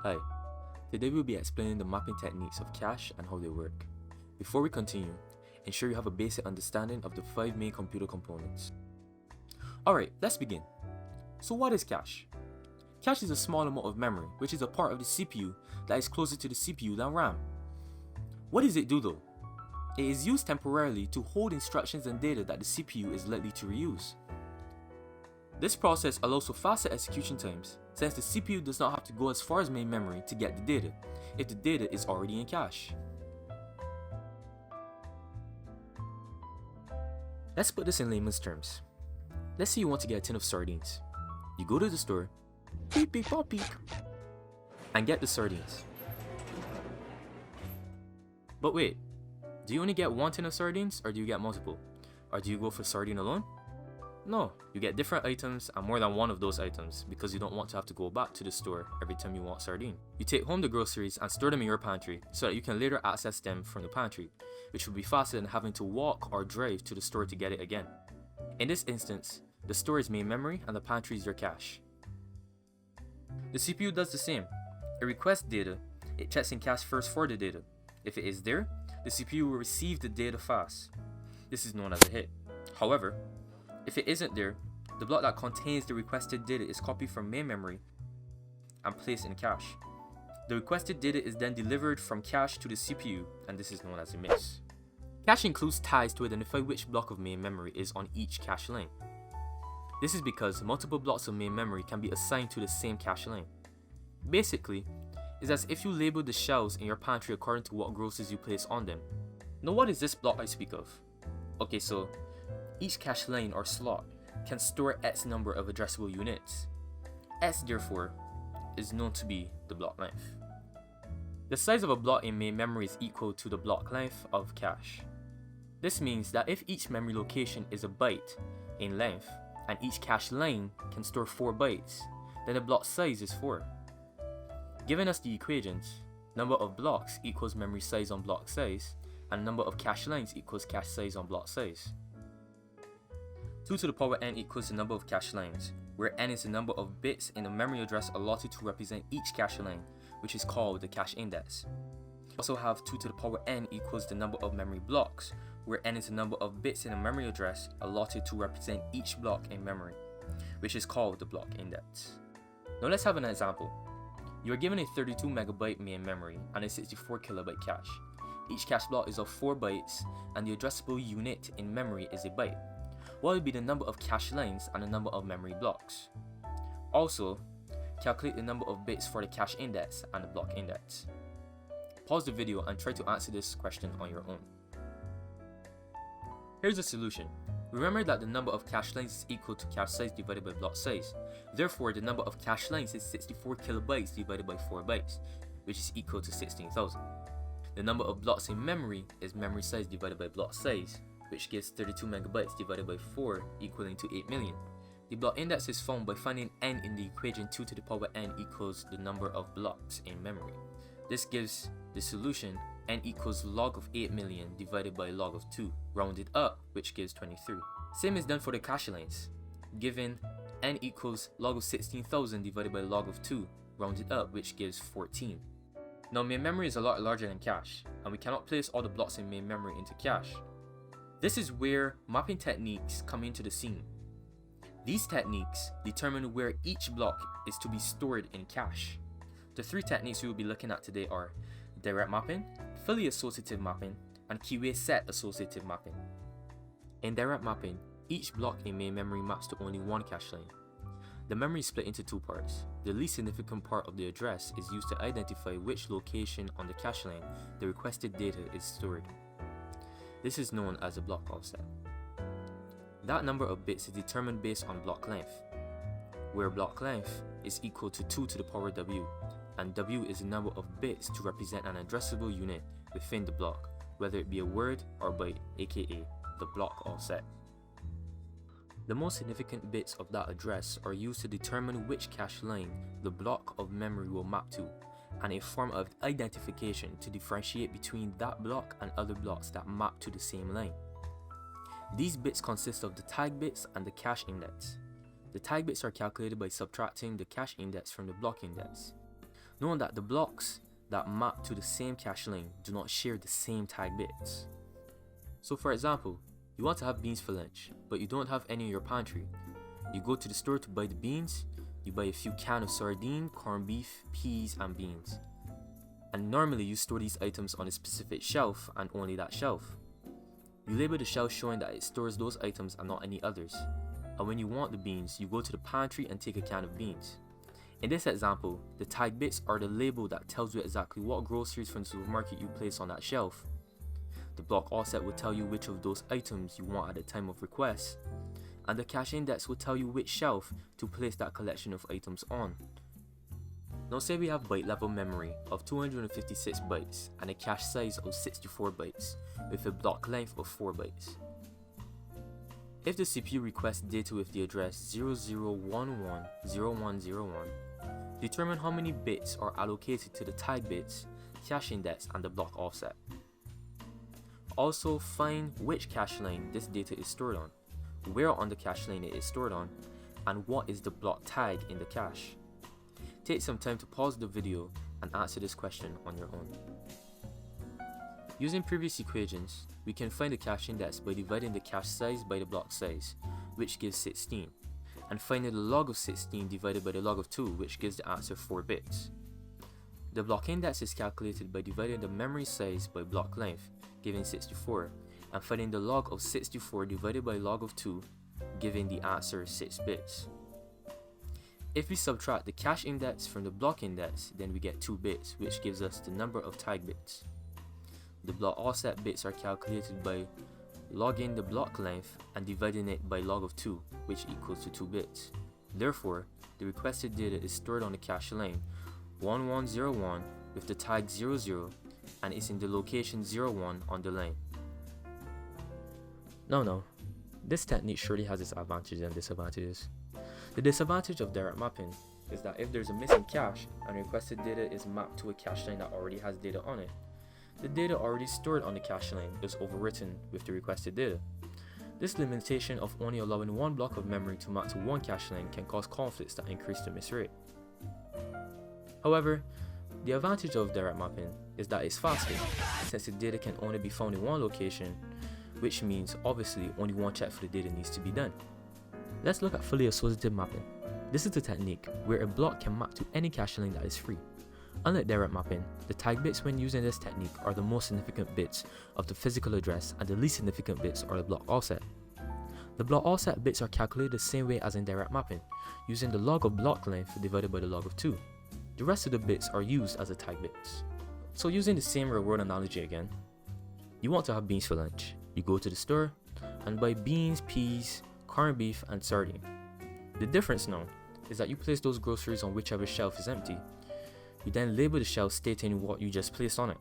Hi, today we'll be explaining the mapping techniques of cache and how they work. Before we continue, ensure you have a basic understanding of the 5 main computer components. Alright, let's begin. So what is cache? Cache is a small amount of memory, which is a part of the CPU that is closer to the CPU than RAM. What does it do though? It is used temporarily to hold instructions and data that the CPU is likely to reuse. This process allows for faster execution times, since the CPU does not have to go as far as main memory to get the data, if the data is already in cache. Let's put this in layman's terms. Let's say you want to get a tin of sardines. You go to the store, beep beep pop beep, and get the sardines. But wait, do you only get one tin of sardines, or do you get multiple? Or do you go for sardine alone? No, you get different items and more than one of those items because you don't want to have to go back to the store every time you want sardine. You take home the groceries and store them in your pantry so that you can later access them from the pantry, which will be faster than having to walk or drive to the store to get it again. In this instance, the store is main memory and the pantry is your cache. The CPU does the same. It requests data, it checks in cache first for the data. If it is there, the CPU will receive the data fast. This is known as a hit. However, if it isn't there, the block that contains the requested data is copied from main memory and placed in cache. The requested data is then delivered from cache to the CPU, and this is known as a miss. Cache includes tags to identify which block of main memory is on each cache line. This is because multiple blocks of main memory can be assigned to the same cache line. Basically, it's as if you label the shelves in your pantry according to what groceries you place on them. Now what is this block I speak of? Okay, so each cache line or slot can store X number of addressable units. X therefore is known to be the block length. The size of a block in main memory is equal to the block length of cache. This means that if each memory location is a byte in length and each cache line can store 4 bytes, then the block size is 4. Giving us the equations, number of blocks equals memory size on block size, and number of cache lines equals cache size on block size. 2 to the power n equals the number of cache lines, where n is the number of bits in the memory address allotted to represent each cache line, which is called the cache index. We also have 2 to the power n equals the number of memory blocks, where n is the number of bits in a memory address allotted to represent each block in memory, which is called the block index. Now let's have an example. You are given a 32 megabyte main memory and a 64 kilobyte cache. Each cache block is of 4 bytes, and the addressable unit in memory is a byte. What would be the number of cache lines and the number of memory blocks? Also, calculate the number of bits for the cache index and the block index. Pause the video and try to answer this question on your own. Here's the solution. Remember that the number of cache lines is equal to cache size divided by block size. Therefore, the number of cache lines is 64 kilobytes divided by 4 bytes, which is equal to 16,000. The number of blocks in memory is memory size divided by block size, which gives 32 megabytes divided by 4 equaling to 8 million. The block index is found by finding n in the equation 2 to the power n equals the number of blocks in memory. This gives the solution n equals log of 8 million divided by log of 2, rounded up, which gives 23. Same is done for the cache lines, given n equals log of 16,000 divided by log of 2, rounded up, which gives 14. Now main memory is a lot larger than cache, and we cannot place all the blocks in main memory into cache. This is where mapping techniques come into the scene. These techniques determine where each block is to be stored in cache. The 3 techniques we will be looking at today are direct mapping, fully associative mapping, and keyway set associative mapping. In direct mapping, each block in main memory maps to only one cache line. The memory is split into 2 parts. The least significant part of the address is used to identify which location on the cache line the requested data is stored. This is known as a block offset. That number of bits is determined based on block length, where block length is equal to 2 to the power w, and w is the number of bits to represent an addressable unit within the block, whether it be a word or byte, aka the block offset. The most significant bits of that address are used to determine which cache line the block of memory will map to, and a form of identification to differentiate between that block and other blocks that map to the same line. These bits consist of the tag bits and the cache index. The tag bits are calculated by subtracting the cache index from the block index. knowing that the blocks that map to the same cache line do not share the same tag bits. So for example, you want to have beans for lunch, but you don't have any in your pantry. You go to the store to buy the beans, you buy a few cans of sardine, corned beef, peas, and beans. And normally you store these items on a specific shelf and only that shelf. You label the shelf showing that it stores those items and not any others. And when you want the beans, you go to the pantry and take a can of beans. In this example, the tag bits are the label that tells you exactly what groceries from the supermarket you place on that shelf. The block offset will tell you which of those items you want at the time of request, and the cache index will tell you which shelf to place that collection of items on. Now say we have byte level memory of 256 bytes and a cache size of 64 bytes with a block length of 4 bytes. If the CPU requests data with the address 00110101, determine how many bits are allocated to the tag bits, cache index, and the block offset. Also find which cache line this data is stored on, where on the cache line it is stored on, and what is the block tag in the cache. Take some time to pause the video and answer this question on your own. Using previous equations, we can find the cache index by dividing the cache size by the block size, which gives 16, and finding the log of 16 divided by the log of 2, which gives the answer 4 bits. The block index is calculated by dividing the memory size by block length, giving 64, and finding the log of 64 divided by log of 2, giving the answer 6 bits. If we subtract the cache index from the block index, then we get 2 bits, which gives us the number of tag bits. The block offset bits are calculated by logging the block length and dividing it by log of 2, which equals to 2 bits. Therefore, the requested data is stored on the cache line 1101 with the tag 00 and is in the location 01 on the line. No, this technique surely has its advantages and disadvantages. The disadvantage of direct mapping is that if there's a missing cache and requested data is mapped to a cache line that already has data on it, the data already stored on the cache line is overwritten with the requested data. This limitation of only allowing one block of memory to map to one cache line can cause conflicts that increase the miss rate. However, the advantage of direct mapping is that it's faster, since the data can only be found in one location, which means obviously only one check for the data needs to be done. Let's look at fully associative mapping. This is a technique where a block can map to any cache line that is free. Unlike direct mapping, the tag bits when using this technique are the most significant bits of the physical address and the least significant bits are the block offset. The block offset bits are calculated the same way as in direct mapping, using the log of block length divided by the log of 2. The rest of the bits are used as the tag bits. So using the same real world analogy again, you want to have beans for lunch. You go to the store and buy beans, peas, corned beef, and sardine. The difference now is that you place those groceries on whichever shelf is empty. You then label the shelf stating what you just placed on it.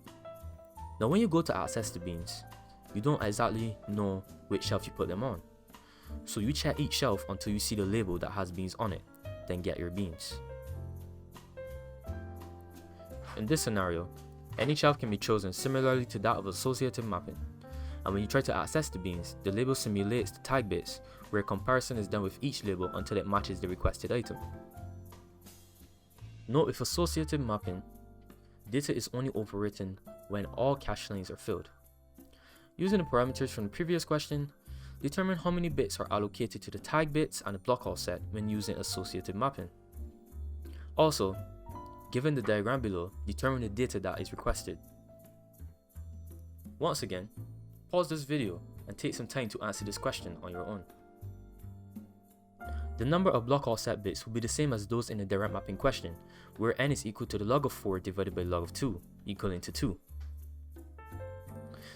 Now when you go to access the beans, you don't exactly know which shelf you put them on. So you check each shelf until you see the label that has beans on it, then get your beans. In this scenario, any shelf can be chosen similarly to that of associative mapping. And when you try to access the beans, the label simulates the tag bits, where a comparison is done with each label until it matches the requested item. Note with associative mapping, data is only overwritten when all cache lines are filled. Using the parameters from the previous question, determine how many bits are allocated to the tag bits and the block offset when using associative mapping. Also, given the diagram below, determine the data that is requested. Once again, pause this video and take some time to answer this question on your own. The number of block offset bits will be the same as those in the direct mapping question, where n is equal to the log of 4 divided by log of 2, equaling to 2.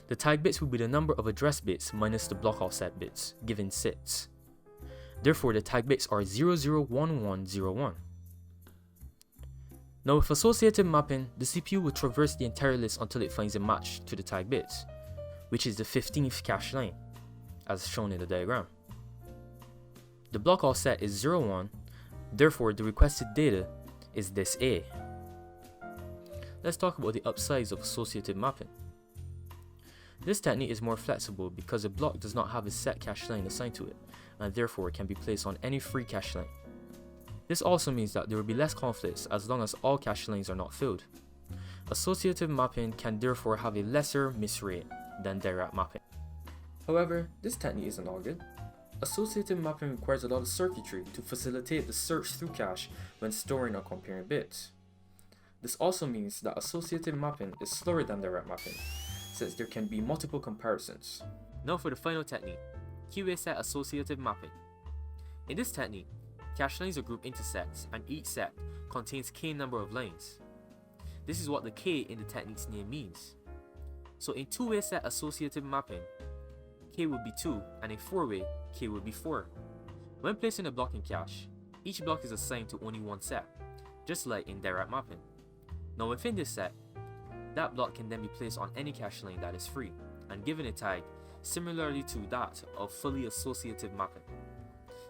The tag bits will be the number of address bits minus the block offset bits, given 6. Therefore, the tag bits are 001101. Now with associative mapping, the CPU will traverse the entire list until it finds a match to the tag bits, which is the 15th cache line, as shown in the diagram. The block offset is 01, therefore the requested data is this A. Let's talk about the upsides of associative mapping. This technique is more flexible because a block does not have a set cache line assigned to it, and therefore it can be placed on any free cache line. This also means that there will be less conflicts as long as all cache lanes are not filled. Associative mapping can therefore have a lesser miss rate than direct mapping. However, this technique isn't all good. Associative mapping requires a lot of circuitry to facilitate the search through cache when storing or comparing bits. This also means that associative mapping is slower than direct mapping, since there can be multiple comparisons. Now for the final technique, QA set associative mapping. In this technique, cache lanes are grouped into sets, and each set contains k number of lanes. This is what the k in the technique's name means. So in two-way set associative mapping, k would be 2, and in four-way, k would be 4. When placing a block in cache, each block is assigned to only one set, just like in direct mapping. Now within this set, that block can then be placed on any cache lane that is free, and given a tag similarly to that of fully associative mapping.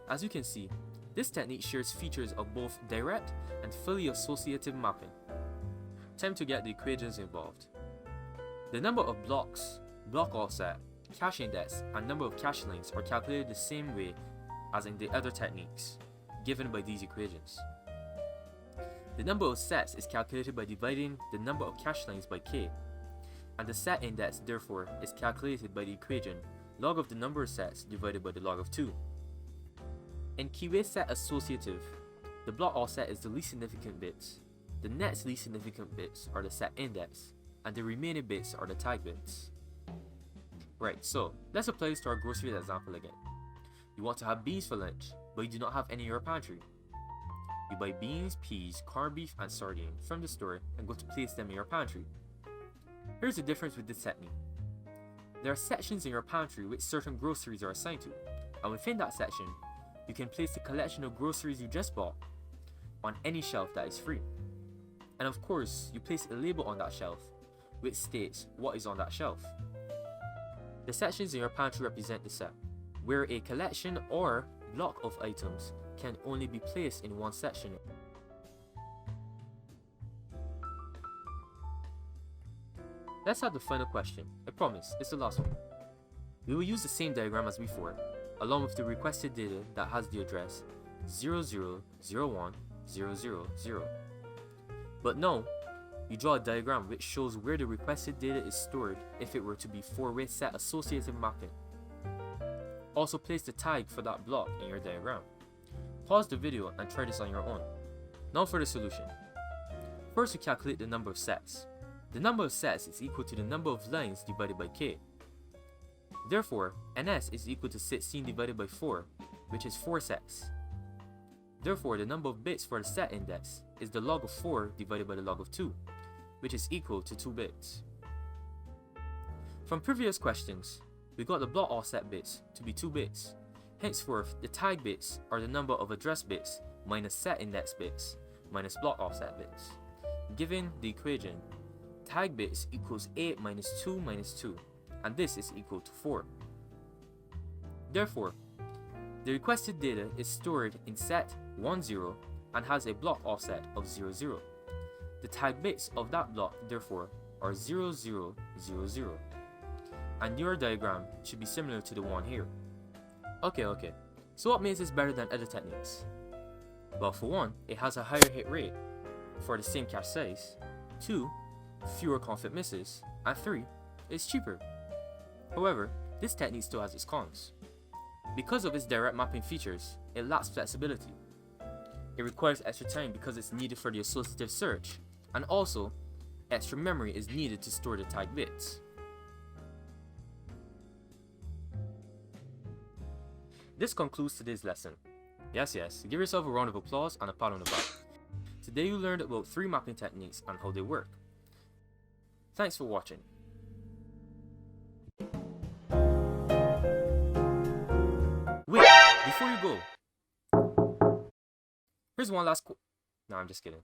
As you can see, this technique shares features of both direct and fully associative mapping. Time to get the equations involved. The number of blocks, block offset, cache index, and number of cache lanes are calculated the same way as in the other techniques, given by these equations. The number of sets is calculated by dividing the number of cache lanes by k, and the set index therefore is calculated by the equation log of the number of sets divided by the log of 2. In QA set associative, the block offset is the least significant bits, the next least significant bits are the set index, and the remaining bits are the tag bits. Right, so let's apply this to our groceries example again. You want to have beans for lunch, but you do not have any in your pantry. You buy beans, peas, corned beef, and sardine from the store and go to place them in your pantry. Here's the difference with this technique. There are sections in your pantry which certain groceries are assigned to, and within that section, you can place the collection of groceries you just bought on any shelf that is free. And of course, you place a label on that shelf which states what is on that shelf. The sections in your pantry represent the set, where a collection or block of items can only be placed in one section. Let's have the final question. I promise, it's the last one. We will use the same diagram as before, along with the requested data that has the address 0001000. But now, you draw a diagram which shows where the requested data is stored if it were to be four-way set associative mapping. Also place the tag for that block in your diagram. Pause the video and try this on your own. Now for the solution. First, we calculate the number of sets. The number of sets is equal to the number of lines divided by k. Therefore, ns is equal to 16 divided by 4, which is 4 sets. Therefore, the number of bits for the set index is the log of 4 divided by the log of 2, which is equal to 2 bits. From previous questions, we got the block offset bits to be 2 bits. Henceforth, the tag bits are the number of address bits minus set index bits minus block offset bits. Given the equation, tag bits equals 8 minus 2 minus 2, and this is equal to 4. Therefore, the requested data is stored in set 10 and has a block offset of 00. The tag bits of that block therefore are 0000, and your diagram should be similar to the one here. Okay, so what makes this better than other techniques? Well, for one, it has a higher hit rate for the same cache size, 2, fewer conflict misses, and 3, it's cheaper. However, this technique still has its cons. Because of its direct mapping features, it lacks flexibility. It requires extra time because it's needed for the associative search, and also, extra memory is needed to store the tag bits. This concludes today's lesson. Yes, give yourself a round of applause and a pat on the back. Today you learned about 3 mapping techniques and how they work. Thanks for watching. Wait, before you go, here's one last I'm just kidding.